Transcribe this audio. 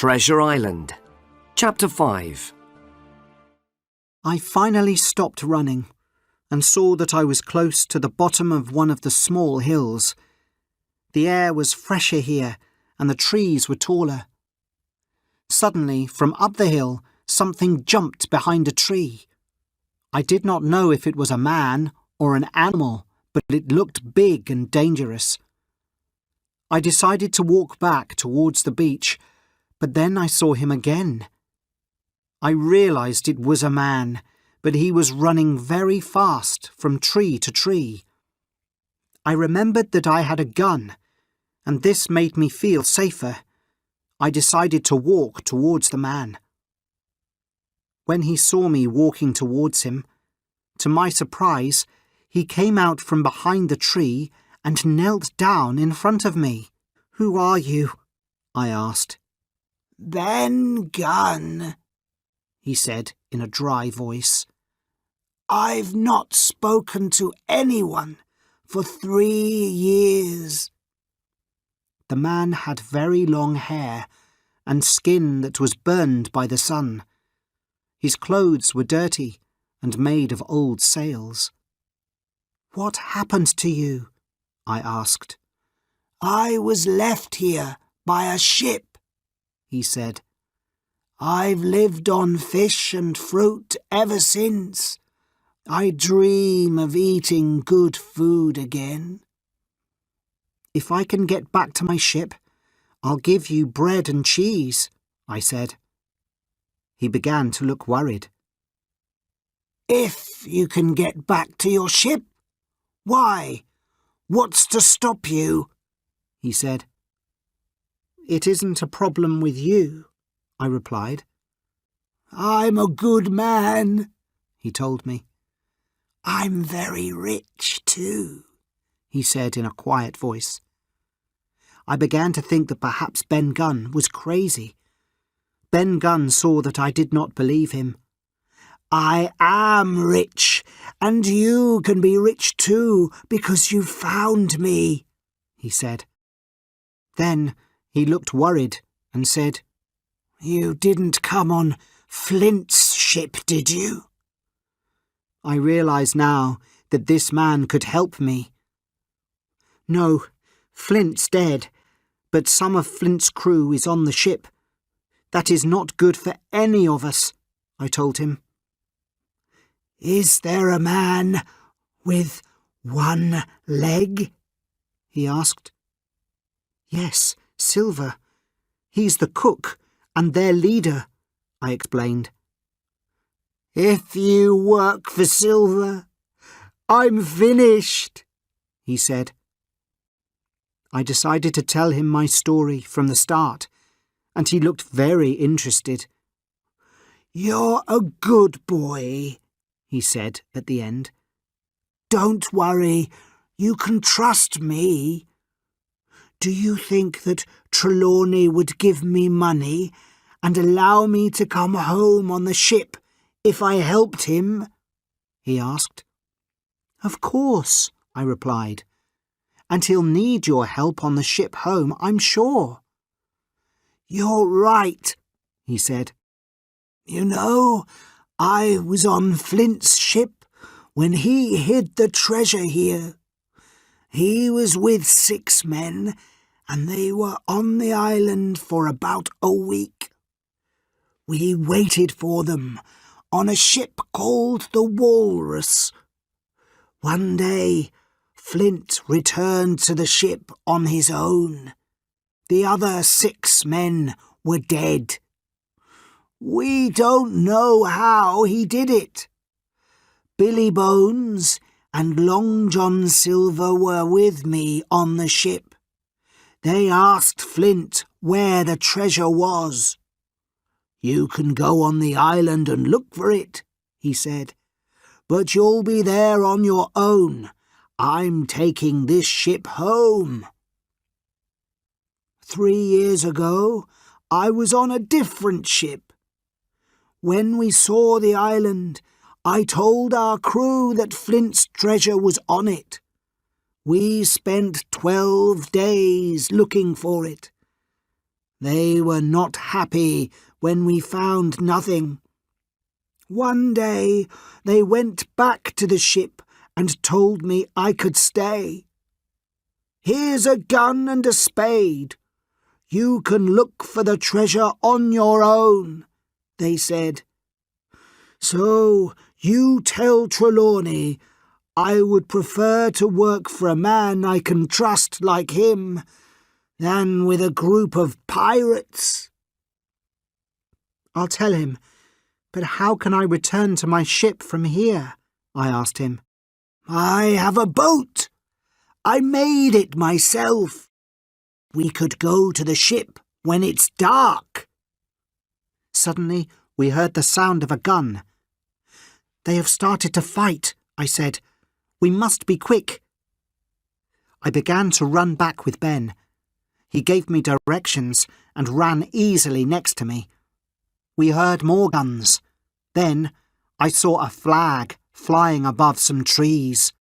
Treasure Island. Chapter 5. I finally stopped running and saw that I was close to the bottom of one of the small hills. The air was fresher here and the trees were taller. Suddenly, from up the hill, something jumped behind a tree. I did not know if it was a man or an animal, but it looked big and dangerous. I decided to walk back towards the beach, but then I saw him again. I realized it was a man, but he was running very fast from tree to tree. I remembered that I had a gun, and this made me feel safer. I decided to walk towards the man. When he saw me walking towards him, to my surprise, he came out from behind the tree and knelt down in front of me. "Who are you?" I asked. "Ben Gunn," he said in a dry voice. "I've not spoken to anyone for 3 years. The man had very long hair and skin that was burned by the sun. His clothes were dirty and made of old sails. "What happened to you?" I asked. "I was left here by a ship," he said. "I've lived on fish and fruit ever since. I dream of eating good food again." "If I can get back to my ship, I'll give you bread and cheese," I said. He began to look worried. "If you can get back to your ship? Why? What's to stop you?" he said. "It isn't a problem with you," I replied. "I'm a good man," he told me. "I'm very rich too," he said in a quiet voice. I began to think that perhaps Ben Gunn was crazy. Ben Gunn saw that I did not believe him. "I am rich, and you can be rich too because you found me," he said. Then he looked worried and said, "You didn't come on Flint's ship, did you?" I realize now that this man could help me. "No, Flint's dead, but some of Flint's crew is on the ship. That is not good for any of us," I told him. "Is there a man with one leg?" he asked. "Yes, Silver. He's the cook and their leader," I explained. "If you work for Silver, I'm finished," he said. I decided to tell him my story from the start, and he looked very interested. "You're a good boy," he said at the end. "Don't worry, you can trust me. Do you think that Trelawney would give me money and allow me to come home on the ship if I helped him?" he asked. "Of course," I replied. "And he'll need your help on the ship home, I'm sure." "You're right," he said. "You know, I was on Flint's ship when he hid the treasure here. He was with 6 men, and they were on the island for about a week. We waited for them on a ship called the Walrus. One day, Flint returned to the ship on his own. The other 6 men were dead. We don't know how he did it. Billy Bones and Long John Silver were with me on the ship. They asked Flint where the treasure was. 'You can go on the island and look for it,' he said, 'but you'll be there on your own. I'm taking this ship home.' 3 years ago, I was on a different ship. When we saw the island, I told our crew that Flint's treasure was on it. We spent 12 days looking for it. They were not happy when we found nothing. One day they went back to the ship and told me I could stay. Here's a gun and a spade. You can look for the treasure on your own, they said. So you tell Trelawney I would prefer to work for a man I can trust like him than with a group of pirates. I'll tell him, but how can I return to my ship from here? I asked him. I have a boat. I made it myself. We could go to the ship when it's dark. Suddenly, we heard the sound of a gun. They have started to fight, I said. We must be quick. I began to run back with Ben. He gave me directions and ran easily next to me. We heard more guns. Then I saw a flag flying above some trees.